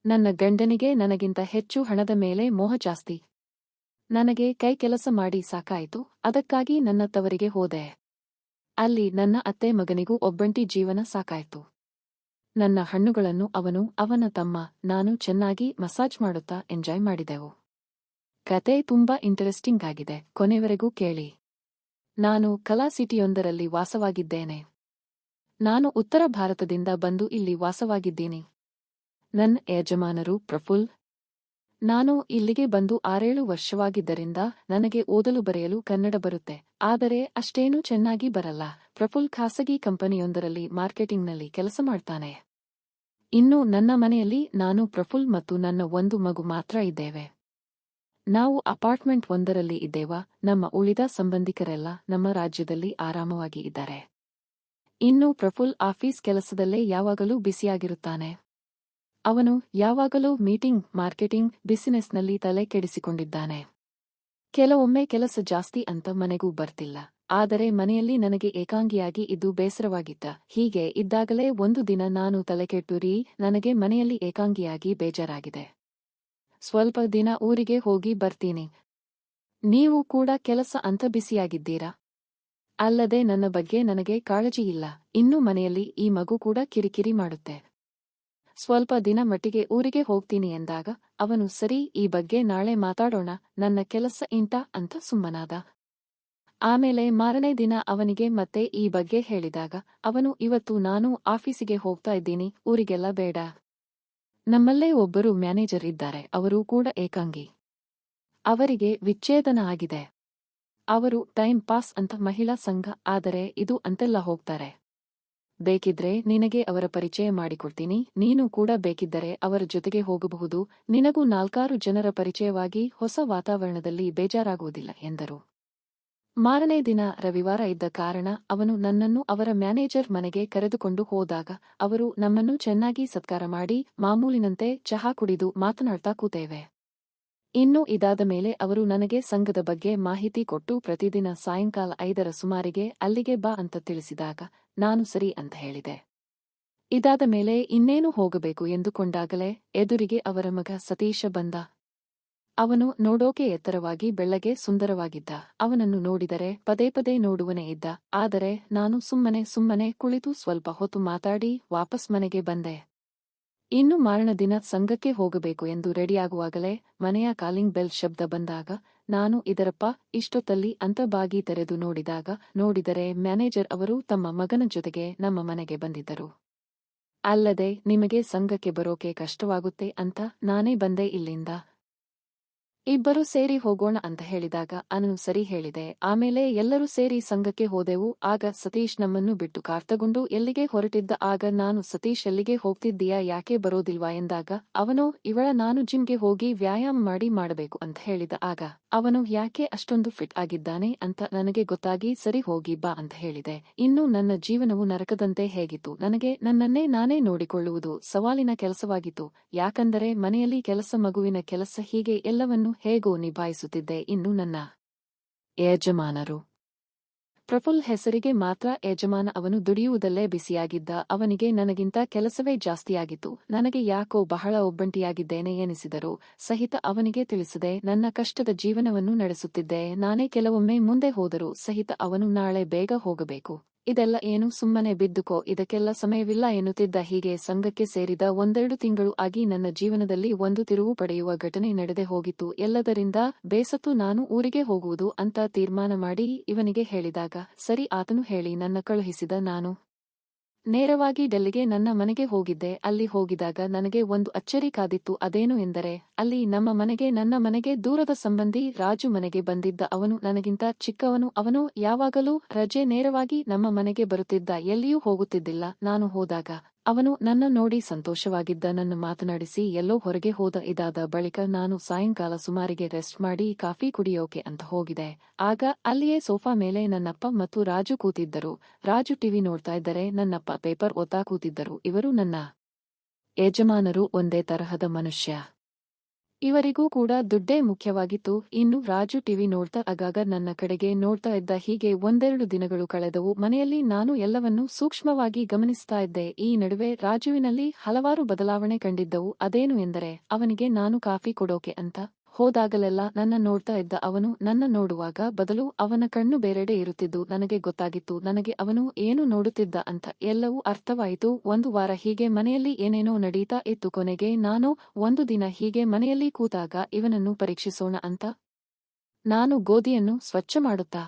ನನ್ನ ಗಂಡನಿಗೆ ನನಗಿಂತ ಹೆಚ್ಚು ಹಣದ ಮೇಲೆ ಮೋಹ ಜಾಸ್ತಿ. ನನಗೆ ಕೈ ಕೆಲಸ ಮಾಡಿ ಸಾಕಾಯಿತು, ಅದಕ್ಕಾಗಿ ನನ್ನ ತವರಿಗೆ ಹೋದೆ. ಅಲ್ಲಿ ನನ್ನ ಅತ್ತೆ ಮಗನಿಗೂ ಒಬ್ಬಂಟಿ ಜೀವನ ಸಾಕಾಯ್ತು. ನನ್ನ ಹಣ್ಣುಗಳನ್ನು ಅವನು, ಅವನ ತಮ್ಮ, ನಾನು ಚೆನ್ನಾಗಿ ಮಸಾಜ್ ಮಾಡುತ್ತಾ ಎಂಜಾಯ್ ಮಾಡಿದೆವು. ಕತೆ ತುಂಬಾ ಇಂಟರೆಸ್ಟಿಂಗ್ ಆಗಿದೆ, ಕೊನೆವರೆಗೂ ಕೇಳಿ. ನಾನು ಕಲಾ ಸಿಟಿಯೊಂದರಲ್ಲಿ ವಾಸವಾಗಿದ್ದೇನೆ. ನಾನು ಉತ್ತರ ಭಾರತದಿಂದ ಬಂದು ಇಲ್ಲಿ ವಾಸವಾಗಿದ್ದೀನಿ. ನನ್ನ ಯಜಮಾನರು ಪ್ರಫುಲ್. ನಾನು ಇಲ್ಲಿಗೆ ಬಂದು 6-7 ವರ್ಷವಾಗಿದ್ದರಿಂದ ನನಗೆ ಓದಲು ಬರೆಯಲು ಕನ್ನಡ ಬರುತ್ತೆ, ಆದರೆ ಅಷ್ಟೇನೂ ಚೆನ್ನಾಗಿ ಬರಲ್ಲ. ಪ್ರಫುಲ್ ಖಾಸಗಿ ಕಂಪನಿಯೊಂದರಲ್ಲಿ ಮಾರ್ಕೆಟಿಂಗ್ನಲ್ಲಿ ಕೆಲಸ ಮಾಡ್ತಾನೆ. ಇನ್ನು ನನ್ನ ಮನೆಯಲ್ಲಿ ನಾನು, ಪ್ರಫುಲ್ ಮತ್ತು ನನ್ನ ಒಂದು ಮಗು ಮಾತ್ರ ಇದ್ದೇವೆ. ನಾವು ಅಪಾರ್ಟ್ಮೆಂಟ್ ಒಂದರಲ್ಲಿ ಇದ್ದೇವ. ನಮ್ಮ ಉಳಿದ ಸಂಬಂಧಿಕರೆಲ್ಲ ನಮ್ಮ ರಾಜ್ಯದಲ್ಲಿ ಆರಾಮವಾಗಿ ಇದ್ದಾರೆ. ಇನ್ನು ಪ್ರಫುಲ್ ಆಫೀಸ್ ಕೆಲಸದಲ್ಲೇ ಯಾವಾಗಲೂ ಬಿಸಿಯಾಗಿರುತ್ತಾನೆ. ಅವನು ಯಾವಾಗಲೂ ಮೀಟಿಂಗ್, ಮಾರ್ಕೆಟಿಂಗ್, ಬಿಸಿನೆಸ್ನಲ್ಲಿ ತಲೆ ಕೆಡಿಸಿಕೊಂಡಿದ್ದಾನೆ. ಕೆಲವೊಮ್ಮೆ ಕೆಲಸ ಜಾಸ್ತಿ ಅಂತ ಮನೆಗೂ ಬರ್ತಿಲ್ಲ. ಆದರೆ ಮನೆಯಲ್ಲಿ ನನಗೆ ಏಕಾಂಗಿಯಾಗಿ ಇದ್ದು ಬೇಸರವಾಗಿತ್ತ. ಹೀಗೆ ಇದ್ದಾಗಲೇ ಒಂದು ದಿನ ನಾನು ತಲೆಕೆಟ್ಟು, ರೀ, ನನಗೆ ಮನೆಯಲ್ಲಿ ಏಕಾಂಗಿಯಾಗಿ ಬೇಜಾರಾಗಿದೆ. ಸ್ವಲ್ಪ ದಿನ ಊರಿಗೆ ಹೋಗಿ ಬರ್ತೀನಿ. ನೀವು ಕೂಡ ಕೆಲಸ ಅಂತ ಬಿಸಿಯಾಗಿದ್ದೀರಾ. ಅಲ್ಲದೆ ನನ್ನ ಬಗ್ಗೆ ನನಗೆ ಕಾಳಜಿ ಇಲ್ಲ. ಇನ್ನು ಮನೆಯಲ್ಲಿ ಈ ಮಗು ಕೂಡ ಕಿರಿಕಿರಿ ಮಾಡುತ್ತೆ. ಸ್ವಲ್ಪ ದಿನ ಮಟ್ಟಿಗೆ ಊರಿಗೆ ಹೋಗ್ತೀನಿ ಎಂದಾಗ ಅವನು, ಸರಿ, ಈ ಬಗ್ಗೆ ನಾಳೆ ಮಾತಾಡೋಣ, ನನ್ನ ಕೆಲಸ ಇಂಟ ಅಂತ ಸುಮ್ಮನಾದ. ಆಮೇಲೆ ಮಾರನೇ ದಿನ ಅವನಿಗೆ ಮತ್ತೆ ಈ ಬಗ್ಗೆ ಹೇಳಿದಾಗ ಅವನು, ಇವತ್ತು ನಾನು ಆಫೀಸಿಗೆ ಹೋಗ್ತಾ ಇದ್ದೀನಿ, ಊರಿಗೆಲ್ಲ ಬೇಡ. ನಮ್ಮಲ್ಲೇ ಒಬ್ಬರು ಮ್ಯಾನೇಜರ್ ಇದ್ದಾರೆ, ಅವರು ಕೂಡ ಏಕಾಂಗಿ. ಅವರಿಗೆ ವಿಚ್ಛೇದನ ಆಗಿದೆ. ಅವರು ಟೈಮ್ ಪಾಸ್ ಅಂತ ಮಹಿಳಾ ಸಂಘ, ಆದರೆ ಇದು ಅಂತೆಲ್ಲ ಹೋಗ್ತಾರೆ. ಬೇಕಿದ್ರೆ ನಿನಗೆ ಅವರ ಪರಿಚಯ ಮಾಡಿಕೊಡ್ತೀನಿ, ನೀನು ಕೂಡ ಬೇಕಿದ್ದರೆ ಅವರ ಜೊತೆಗೆ ಹೋಗಬಹುದು. ನಿನಗೂ 4-6 ಜನರ ಪರಿಚಯವಾಗಿ ಹೊಸ ವಾತಾವರಣದಲ್ಲಿ ಬೇಜಾರಾಗುವುದಿಲ್ಲ ಎಂದರು. ಮಾರನೇ ದಿನ ರವಿವಾರ ಇದ್ದ ಕಾರಣ ಅವನು ನನ್ನನ್ನು ಅವರ ಮ್ಯಾನೇಜರ್ ಮನೆಗೆ ಕರೆದುಕೊಂಡು ಹೋದಾಗ ಅವರು ನಮ್ಮನ್ನು ಚೆನ್ನಾಗಿ ಸತ್ಕಾರ ಮಾಡಿ ಮಾಮೂಲಿನಂತೆ ಚಹಾ ಕುಡಿದು ಮಾತನಾಡ್ತಾ ಕೂತೇವೆ. ಇನ್ನು ಇದಾದ ಮೇಲೆ ಅವರು ನನಗೆ ಸಂಘದ ಬಗ್ಗೆ ಮಾಹಿತಿ ಕೊಟ್ಟು ಪ್ರತಿದಿನ ಸಾಯಂಕಾಲ 5ರ ಸುಮಾರಿಗೆ ಅಲ್ಲಿಗೆ ಬಾ ಅಂತ ತಿಳಿಸಿದಾಗ ನಾನು ಸರಿ ಅಂತ ಹೇಳಿದೆ. ಇದಾದ ಮೇಲೆ ಇನ್ನೇನು ಹೋಗಬೇಕು ಎಂದುಕೊಂಡಾಗಲೇ ಎದುರಿಗೆ ಅವರ ಮಗ ಸತೀಶ ಬಂದ. ಅವನು ನೋಡೋಕೆ ಎತ್ತರವಾಗಿ ಬೆಳ್ಳಗೆ ಸುಂದರವಾಗಿದ್ದ. ಅವನನ್ನು ನೋಡಿದರೆ ಪದೇ ಪದೇ ನೋಡುವನೇ ಇದ್ದ. ಆದರೆ ನಾನು ಸುಮ್ಮನೆ ಕುಳಿತು ಸ್ವಲ್ಪ ಹೊತ್ತು ಮಾತಾಡಿ ವಾಪಸ್ ಮನೆಗೆ ಬಂದೆ. ಇನ್ನು ಮಾರನ ದಿನ ಸಂಘಕ್ಕೆ ಹೋಗಬೇಕು ಎಂದು ರೆಡಿಯಾಗುವಾಗಲೇ ಮನೆಯ ಕಾಲಿಂಗ್ ಬೆಲ್ ಶಬ್ದ ಬಂದಾಗ ನಾನು, ಇದರಪ್ಪ ಇಷ್ಟೊತ್ತಲ್ಲಿ ಅಂತ ಬಾಗಿ ತೆರೆದು ನೋಡಿದರೆ ಮ್ಯಾನೇಜರ್ ಅವರು ತಮ್ಮ ಮಗನ ಜೊತೆಗೆ ನಮ್ಮ ಮನೆಗೆ ಬಂದಿದ್ದರು. ಅಲ್ಲದೆ ನಿಮಗೆ ಸಂಘಕ್ಕೆ ಬರೋಕೆ ಕಷ್ಟವಾಗುತ್ತೆ ಅಂತ ನಾನೇ ಬಂದೆ ಇಲ್ಲಿಂದ. ಇಬ್ಬರು ಸೇರಿ ಹೋಗೋಣ ಅಂತ ಹೇಳಿದಾಗ ನಾನು ಸರಿ ಹೇಳಿದೆ. ಆಮೇಲೆ ಎಲ್ಲರೂ ಸೇರಿ ಸಂಘಕ್ಕೆ ಹೋದೆವು. ಆಗ ಸತೀಶ್ ನಮ್ಮನ್ನು ಬಿಟ್ಟು ಕಾರ್ ತಗೊಂಡು ಎಲ್ಲಿಗೆ ಹೊರಟಿದ್ದ. ಆಗ ನಾನು, ಸತೀಶ್ ಎಲ್ಲಿಗೆ ಹೋಗ್ತಿದ್ದೀಯಾ, ಯಾಕೆ ಬರೋದಿಲ್ವಾ ಎಂದಾಗ ಅವನು, ಇವಳ ನಾನು ಜಿಮ್ಗೆ ಹೋಗಿ ವ್ಯಾಯಾಮ ಮಾಡಬೇಕು ಅಂತ ಹೇಳಿದ. ಆಗ ಅವನು ಯಾಕೆ ಅಷ್ಟೊಂದು ಫಿಟ್ ಆಗಿದ್ದಾನೆ ಅಂತ ನನಗೆ ಗೊತ್ತಾಗಿ ಸರಿ ಹೋಗಿ ಬಾ ಅಂತ ಹೇಳಿದೆ. ಇನ್ನು ನನ್ನ ಜೀವನವು ನರಕದಂತೆ ಹೇಗಿತ್ತು. ನನಗೆ ನನ್ನನ್ನೇ ನಾನೇ ನೋಡಿಕೊಳ್ಳುವುದು ಸವಾಲಿನ ಕೆಲಸವಾಗಿತ್ತು. ಯಾಕಂದರೆ ಮನೆಯಲ್ಲಿ ಕೆಲಸ, ಮಗುವಿನ ಕೆಲಸ, ಹೀಗೆ ಎಲ್ಲವನ್ನೂ ಹೇಗೋ ನಿಭಾಯಿಸುತ್ತಿದ್ದೆ. ಇನ್ನು ನನ್ನ ಯಜಮಾನರು ಪ್ರಫುಲ್ ಹೆಸರಿಗೆ ಮಾತ್ರ ಯಜಮಾನ. ಅವನು ದುಡಿಯುವುದಲ್ಲೇ ಬಿಸಿಯಾಗಿದ್ದ. ಅವನಿಗೆ ನನಗಿಂತ ಕೆಲಸವೇ ಜಾಸ್ತಿಯಾಗಿತ್ತು. ನನಗೆ ಯಾಕೋ ಬಹಳ ಒಬ್ಬಂಟಿಯಾಗಿದ್ದೇನೆ ಎನಿಸಿದರೂ ಸಹಿತ ಅವನಿಗೆ ತಿಳಿಸದೆ ನನ್ನ ಕಷ್ಟದ ಜೀವನವನ್ನು ನಡೆಸುತ್ತಿದ್ದೆ ನಾನೇ. ಕೆಲವೊಮ್ಮೆ ಮುಂದೆ ಹೋದರೂ ಸಹಿತ ಅವನು ನಾಳೆ ಬೇಗ ಹೋಗಬೇಕು, ಇದೆಲ್ಲ ಏನು, ಸುಮ್ಮನೆ ಬಿದ್ದುಕೋ, ಇದಕ್ಕೆಲ್ಲ ಸಮಯವಿಲ್ಲ ಎನ್ನುತ್ತಿದ್ದ. ಹೀಗೆ ಸಂಘಕ್ಕೆ ಸೇರಿದ 1-2 ತಿಂಗಳು ಆಗಿ ನನ್ನ ಜೀವನದಲ್ಲಿ ಒಂದು ತಿರುವು ಪಡೆಯುವ ಘಟನೆ ನಡೆದೇ ಹೋಗಿತ್ತು. ಎಲ್ಲದರಿಂದ ಬೇಸತ್ತು ನಾನು ಊರಿಗೆ ಹೋಗುವುದು ಅಂತ ತೀರ್ಮಾನ ಮಾಡಿ ಇವನಿಗೆ ಹೇಳಿದಾಗ ಸರಿ ಆತನು ಹೇಳಿ ನನ್ನ ಕಳುಹಿಸಿದ. ನಾನು ನೇರವಾಗಿ ಡೆಲ್ಲಿಗೆ ನನ್ನ ಮನೆಗೆ ಹೋಗಿದ್ದೆ. ಅಲ್ಲಿ ಹೋಗಿದಾಗ ನನಗೆ ಒಂದು ಅಚ್ಚರಿ ಕಾದಿತ್ತು. ಅದೇನು ಎಂದರೆ ಅಲ್ಲಿ ನನ್ನ ಮನೆಗೆ ದೂರದ ಸಂಬಂಧಿ ರಾಜು ಮನೆಗೆ ಬಂದಿದ್ದ. ಅವನು ನನಗಿಂತ ಚಿಕ್ಕವನು. ಅವನು ಯಾವಾಗಲೂ ರಜೆ ನೇರವಾಗಿ ನಮ್ಮ ಮನೆಗೆ ಬರುತ್ತಿದ್ದ, ಎಲ್ಲಿಯೂ ಹೋಗುತ್ತಿದ್ದಿಲ್ಲ. ನಾನು ಹೋದಾಗ ಅವನು ನನ್ನ ನೋಡಿ ಸಂತೋಷವಾಗಿದ್ದ. ನನ್ನ ಮಾತನಾಡಿಸಿ ಎಲ್ಲೋ ಹೊರಗೆ ಹೋದ. ಇದಾದ ಬಳಿಕ ನಾನು ಸಾಯಂಕಾಲ ಸುಮಾರಿಗೆ ರೆಸ್ಟ್ ಮಾಡಿ ಕಾಫಿ ಕುಡಿಯೋಕೆ ಅಂತ ಹೋಗಿದೆ. ಆಗ ಅಲ್ಲಿಯೇ ಸೋಫಾ ಮೇಲೆ ನನ್ನಪ್ಪ ಮತ್ತು ರಾಜು ಕೂತಿದ್ದರು. ರಾಜು ಟಿವಿ ನೋಡ್ತಾ ಇದ್ದರೆ, ನನ್ನಪ್ಪ ಪೇಪರ್ ಓದ್ತಾ ಕೂತಿದ್ದರು. ಇವರು ನನ್ನ ಯಜಮಾನರು ಒಂದೇ ತರಹದ ಮನುಷ್ಯ. ಇವರಿಗೂ ಕೂಡ ದುಡ್ಡೇ ಮುಖ್ಯವಾಗಿತ್ತು. ಇನ್ನು ರಾಜು ಟಿವಿ ನೋಡ್ತಾ ಆಗಾಗ ನನ್ನ ಕಡೆಗೆ ನೋಡ್ತಾ ಇದ್ದ. ಹೀಗೆ ಒಂದೆರಡು ದಿನಗಳು ಕಳೆದವು. ಮನೆಯಲ್ಲಿ ನಾನು ಎಲ್ಲವನ್ನೂ ಸೂಕ್ಷ್ಮವಾಗಿ ಗಮನಿಸ್ತಾ ಇದ್ದೆ. ಈ ನಡುವೆ ರಾಜುವಿನಲ್ಲಿ ಹಲವಾರು ಬದಲಾವಣೆ ಕಂಡಿದ್ದವು. ಅದೇನು ಎಂದರೆ, ಅವನಿಗೆ ನಾನು ಕಾಫಿ ಕೊಡೋಕೆ ಅಂತ ಹೋದಾಗಲೆಲ್ಲ ನನ್ನ ನೋಡ್ತಾ ಇದ್ದ. ಅವನು ನನ್ನ ನೋಡುವಾಗ ಬದಲು ಅವನ ಕಣ್ಣು ಬೇರೆಡೆ ಇರುತ್ತಿದ್ದು ನನಗೆ ಗೊತ್ತಾಗಿತ್ತು. ನನಗೆ ಅವನು ಏನು ನೋಡುತ್ತಿದ್ದ ಅಂತ ಎಲ್ಲವೂ ಅರ್ಥವಾಯಿತು. ಒಂದು ವಾರ ಹೀಗೆ ಮನೆಯಲ್ಲಿ ಏನೇನೋ ನಡೀತಾ ಇತ್ತು. ಕೊನೆಗೆ ನಾನು ಒಂದು ದಿನ ಹೀಗೆ ಮನೆಯಲ್ಲಿ ಕೂತಾಗ ಇವನನ್ನು ಪರೀಕ್ಷಿಸೋಣ ಅಂತ ನಾನು ಗೋಧಿಯನ್ನು ಸ್ವಚ್ಛ ಮಾಡುತ್ತಾ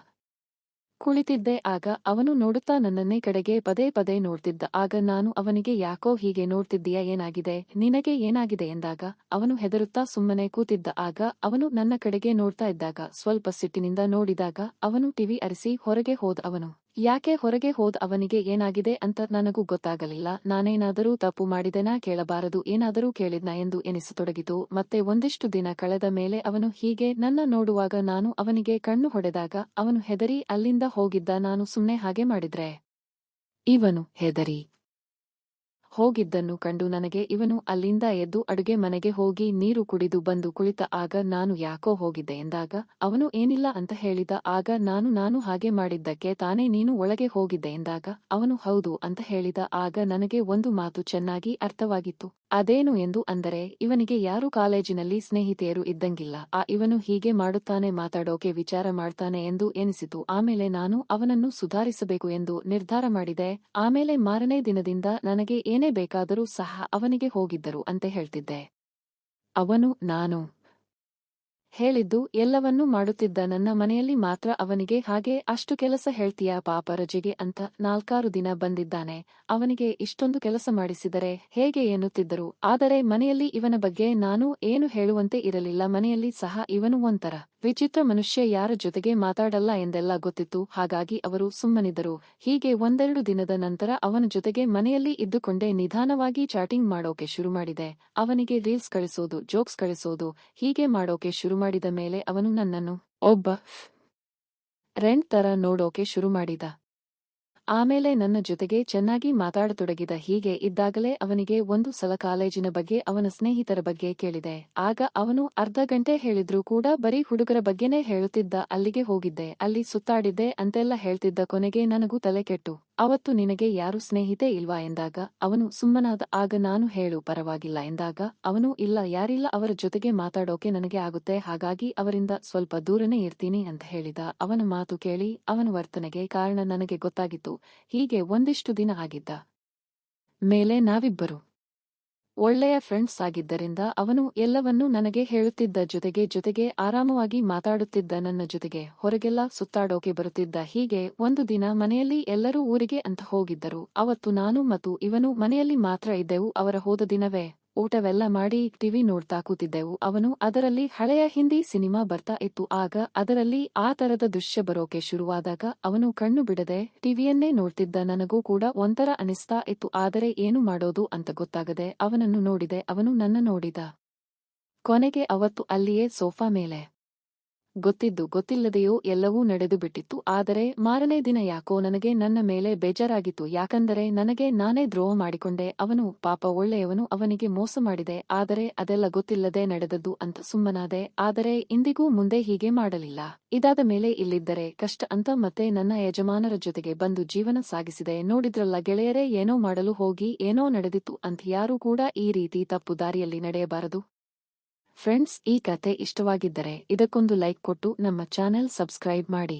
ಕುಳಿತಿದ್ದೆ. ಆಗ ಅವನು ನೋಡುತ್ತಾ ನನ್ನನ್ನೇ ಕಡೆಗೆ ಪದೇ ಪದೇ ನೋಡ್ತಿದ್ದ. ಆಗ ನಾನು ಅವನಿಗೆ ಯಾಕೋ ಹೀಗೆ ನೋಡ್ತಿದ್ದೀಯಾ, ಏನಾಗಿದೆ, ನಿನಗೆ ಏನಾಗಿದೆ ಎಂದಾಗ ಅವನು ಹೆದರುತ್ತಾ ಸುಮ್ಮನೆ ಕೂತಿದ್ದ. ಆಗ ಅವನು ನನ್ನ ಕಡೆಗೆ ನೋಡ್ತಾ ಇದ್ದಾಗ ಸ್ವಲ್ಪ ಸಿಟ್ಟಿನಿಂದ ನೋಡಿದಾಗ ಅವನು ಟಿವಿ ಅರಿಸಿ ಹೊರಗೆ ಹೋದ. ಅವನು ಯಾಕೆ ಹೊರಗೆ ಹೋದ, ಅವನಿಗೆ ಏನಾಗಿದೆ ಅಂತ ನನಗೂ ಗೊತ್ತಾಗಲಿಲ್ಲ. ನಾನೇನಾದರೂ ತಪ್ಪು ಮಾಡಿದೆನಾ, ಕೇಳಬಾರದು ಏನಾದರೂ ಕೇಳಿದ್ನಾ ಎಂದು ಎನಿಸತೊಡಗಿತು. ಮತ್ತೆ ಒಂದಿಷ್ಟು ದಿನ ಕಳೆದ ಮೇಲೆ ಅವನು ಹೀಗೆ ನನ್ನ ನೋಡುವಾಗ ನಾನು ಅವನಿಗೆ ಕಣ್ಣು ಹೊಡೆದಾಗ ಅವನು ಹೆದರಿ ಅಲ್ಲಿಂದ ಹೋಗಿದ್ದ. ನಾನು ಸುಮ್ನೆ ಹಾಗೆ ಮಾಡಿದ್ರೆ ಇವನು ಹೆದರಿ ಹೋಗಿದ್ದನ್ನು ಕಂಡು ನನಗೆ ಇವನು ಅಲ್ಲಿಂದ ಎದ್ದು ಅಡುಗೆ ಮನೆಗೆ ಹೋಗಿ ನೀರು ಕುಡಿದು ಬಂದು ಕುಳಿತ. ಆಗ ನಾನು ಯಾಕೋ ಹೋಗಿದ್ದೆ ಎಂದಾಗ ಅವನು ಏನಿಲ್ಲ ಅಂತ ಹೇಳಿದ. ಆಗ ನಾನು ಹಾಗೆ ಮಾಡಿದ್ದಕ್ಕೆ ತಾನೇ ನೀನು ಒಳಗೆ ಹೋಗಿದ್ದೆ ಎಂದಾಗ ಅವನು ಹೌದು ಅಂತ ಹೇಳಿದ. ಆಗ ನನಗೆ ಒಂದು ಮಾತು ಚೆನ್ನಾಗಿ ಅರ್ಥವಾಗಿತ್ತು. ಅದೇನು ಎಂದು ಅಂದರೆ, ಇವನಿಗೆ ಯಾರು ಕಾಲೇಜಿನಲ್ಲಿ ಸ್ನೇಹಿತೆಯರು ಇದ್ದಂಗಿಲ್ಲ. ಇವನು ಹೀಗೆ ಮಾಡುತ್ತಾನೆ, ಮಾತಾಡೋಕೆ ವಿಚಾರ ಮಾಡ್ತಾನೆ ಎಂದು ಎನಿಸಿತು. ಆಮೇಲೆ ನಾನು ಅವನನ್ನು ಸುಧಾರಿಸಬೇಕು ಎಂದು ನಿರ್ಧಾರ ಮಾಡಿದೆ. ಆಮೇಲೆ ಮಾರನೇ ದಿನದಿಂದ ನನಗೆ ಏನೇ ಬೇಕಾದರೂ ಸಹ ಅವನಿಗೆ ಹೋಗಿದ್ದರು ಅಂತ ಹೇಳ್ತಿದ್ದೆ. ಅವನು ನಾನು ಹೇಳಿದ್ದು ಎಲ್ಲವನ್ನೂ ಮಾಡುತ್ತಿದ್ದ. ನನ್ನ ಮನೆಯಲ್ಲಿ ಮಾತ್ರ ಅವನಿಗೆ ಹಾಗೆ ಅಷ್ಟು ಕೆಲಸ ಹೇಳ್ತೀಯಾ ಪಾಪ, ರಜೆಗೆ ಅಂತ 4-6 ದಿನ ಬಂದಿದ್ದಾನೆ. ಅವನಿಗೆ ಇಷ್ಟೊಂದು ಕೆಲಸ ಮಾಡಿಸಿದರೆ ಹೇಗೆ ಎನ್ನುತ್ತಿದ್ದರು. ಆದರೆ ಮನೆಯಲ್ಲಿ ಇವನ ಬಗ್ಗೆ ನಾನು ಏನು ಹೇಳುವಂತೆ ಇರಲಿಲ್ಲ. ಮನೆಯಲ್ಲಿ ಸಹ ಇವನು ಒಂಥರ ವಿಚಿತ್ರ ಮನುಷ್ಯ, ಯಾರ ಜೊತೆಗೆ ಮಾತಾಡಲ್ಲ ಎಂದೆಲ್ಲ ಗೊತ್ತಿತ್ತು. ಹಾಗಾಗಿ ಅವರು ಸುಮ್ಮನಿದ್ದರು. ಹೀಗೆ ಒಂದೆರಡು ದಿನದ ನಂತರ ಅವನ ಜೊತೆಗೆ ಮನೆಯಲ್ಲಿ ಇದ್ದುಕೊಂಡೇ ನಿಧಾನವಾಗಿ ಚಾಟಿಂಗ್ ಮಾಡೋಕೆ ಶುರು ಮಾಡಿದೆ. ಅವನಿಗೆ ರೀಲ್ಸ್ ಕಳಿಸೋದು, ಜೋಕ್ಸ್ ಕಳಿಸೋದು ಹೀಗೆ ಮಾಡೋಕೆ ಶುರು ಮಾಡಿದ ಮೇಲೆ ಅವನು ನನ್ನನ್ನು ಒಬ್ಬ ಫ್ರೆಂಡ್ ತರ ನೋಡೋಕೆ ಶುರು ಮಾಡಿದ. ಆಮೇಲೆ ನನ್ನ ಜೊತೆಗೆ ಚೆನ್ನಾಗಿ ಮಾತಾಡತೊಡಗಿದ. ಹೀಗೆ ಇದ್ದಾಗಲೇ ಅವನಿಗೆ ಒಂದು ಸಲ ಕಾಲೇಜಿನ ಬಗ್ಗೆ, ಅವನ ಸ್ನೇಹಿತರ ಬಗ್ಗೆ ಕೇಳಿದೆ. ಆಗ ಅವನು ಅರ್ಧ ಗಂಟೆ ಹೇಳಿದ್ರೂ ಕೂಡ ಬರೀ ಹುಡುಗರ ಬಗ್ಗೆನೇ ಹೇಳುತ್ತಿದ್ದ. ಅಲ್ಲಿಗೆ ಹೋಗಿದ್ದೆ, ಅಲ್ಲಿ ಸುತ್ತಾಡಿದ್ದೆ ಅಂತೆಲ್ಲ ಹೇಳ್ತಿದ್ದ. ಕೊನೆಗೆ ನನಗೂ ತಲೆ ಕೆಟ್ಟು, ಅವತ್ತು ನಿನಗೆ ಯಾರು ಸ್ನೇಹಿತೆ ಇಲ್ವಾ ಎಂದಾಗ ಅವನು ಸುಮ್ಮನಾದ. ಆಗ ನಾನು ಹೇಳು ಪರವಾಗಿಲ್ಲ ಎಂದಾಗ ಅವನು ಇಲ್ಲ, ಯಾರಿಲ್ಲ, ಅವರ ಜೊತೆಗೆ ಮಾತಾಡೋಕೆ ನನಗೆ ಆಗುತ್ತೆ, ಹಾಗಾಗಿ ಅವರಿಂದ ಸ್ವಲ್ಪ ದೂರನೇ ಇರ್ತೀನಿ ಅಂತ ಹೇಳಿದ. ಅವನ ಮಾತು ಕೇಳಿ ಅವನ ವರ್ತನೆಗೆ ಕಾರಣ ನನಗೆ ಗೊತ್ತಾಗಿತ್ತು. ಹೀಗೆ ಒಂದಿಷ್ಟು ದಿನ ಆಗಿದ್ದ ಮೇಲೆ ನಾವಿಬ್ಬರು ಒಳ್ಳೆಯ ಫ್ರೆಂಡ್ಸ್ ಆಗಿದ್ದರಿಂದ ಅವನು ಎಲ್ಲವನ್ನೂ ನನಗೆ ಹೇಳುತ್ತಿದ್ದ. ಜೊತೆಗೆ ಆರಾಮವಾಗಿ ಮಾತಾಡುತ್ತಿದ್ದ. ನನ್ನ ಜೊತೆಗೆ ಹೊರಗೆಲ್ಲ ಸುತ್ತಾಡೋಕೆ ಬರುತ್ತಿದ್ದ. ಹೀಗೆ ಒಂದು ದಿನ ಮನೆಯಲ್ಲಿ ಎಲ್ಲರೂ ಊರಿಗೆ ಅಂತ ಹೋಗಿದ್ದರು. ಅವತ್ತು ನಾನು ಮತ್ತು ಇವನು ಮನೆಯಲ್ಲಿ ಮಾತ್ರ ಇದ್ದೆವು. ಅವರ ಹೋದ ದಿನವೇ ಊಟವೆಲ್ಲ ಮಾಡಿ ಟಿವಿ ನೋಡ್ತಾ ಕೂತಿದ್ದೆವು. ಅವನು ಅದರಲ್ಲಿ ಹಳೆಯ ಹಿಂದಿ ಸಿನಿಮಾ ಬರ್ತಾ ಇತ್ತು. ಆಗ ಅದರಲ್ಲಿ ಆ ತರದ ದೃಶ್ಯ ಬರೋಕೆ ಶುರುವಾದಾಗ ಅವನು ಕಣ್ಣು ಬಿಡದೆ ಟಿವಿಯನ್ನೇ ನೋಡ್ತಿದ್ದ. ನನಗೂ ಕೂಡ ಒಂಥರ ಅನಿಸ್ತಾ ಇತ್ತು. ಆದರೆ ಏನು ಮಾಡೋದು ಅಂತ ಗೊತ್ತಾಗದೆ ಅವನನ್ನು ನೋಡಿದೆ. ಅವನು ನನ್ನ ನೋಡಿದ. ಕೊನೆಗೆ ಅವತ್ತು ಅಲ್ಲಿಯೇ ಸೋಫಾ ಮೇಲೆ ಗೊತ್ತಿದ್ದು ಗೊತ್ತಿಲ್ಲದೆಯೋ ಎಲ್ಲವೂ ನಡೆದು ಬಿಟ್ಟಿತ್ತು. ಆದರೆ ಮಾರನೇ ದಿನ ಯಾಕೋ ನನಗೆ ನನ್ನ ಮೇಲೆ ಬೇಜಾರಾಗಿತ್ತು. ಯಾಕಂದರೆ ನನಗೆ ನಾನೇ ದ್ರೋಹ ಮಾಡಿಕೊಂಡೆ. ಅವನು ಪಾಪ ಒಳ್ಳೆಯವನು, ಅವನಿಗೆ ಮೋಸ ಮಾಡಿದೆ. ಆದರೆ ಅದೆಲ್ಲ ಗೊತ್ತಿಲ್ಲದೆ ನಡೆದದ್ದು ಅಂತ ಸುಮ್ಮನಾದೆ. ಆದರೆ ಇಂದಿಗೂ ಮುಂದೆ ಹೀಗೆ ಮಾಡಲಿಲ್ಲ. ಇದಾದ ಮೇಲೆ ಇಲ್ಲಿದ್ದರೆ ಕಷ್ಟ ಅಂತ ಮತ್ತೆ ನನ್ನ ಯಜಮಾನರ ಜೊತೆಗೆ ಬಂದು ಜೀವನ ಸಾಗಿಸಿದೆ. ನೋಡಿದ್ರಲ್ಲ ಗೆಳೆಯರೇ, ಏನೋ ಮಾಡಲು ಹೋಗಿ ಏನೋ ನಡೆದಿತ್ತು ಅಂತ ಯಾರೂ ಕೂಡ ಈ ರೀತಿ ತಪ್ಪು ದಾರಿಯಲ್ಲಿ ನಡೆಯಬಾರದು. ಫ್ರೆಂಡ್ಸ್, ಈ ಕತೆ ಇಷ್ಟವಾಗಿದ್ದರೆ ಇದಕ್ಕೊಂದು ಲೈಕ್ ಕೊಟ್ಟು ನಮ್ಮ ಚಾನೆಲ್ ಸಬ್ಸ್ಕ್ರೈಬ್ ಮಾಡಿ.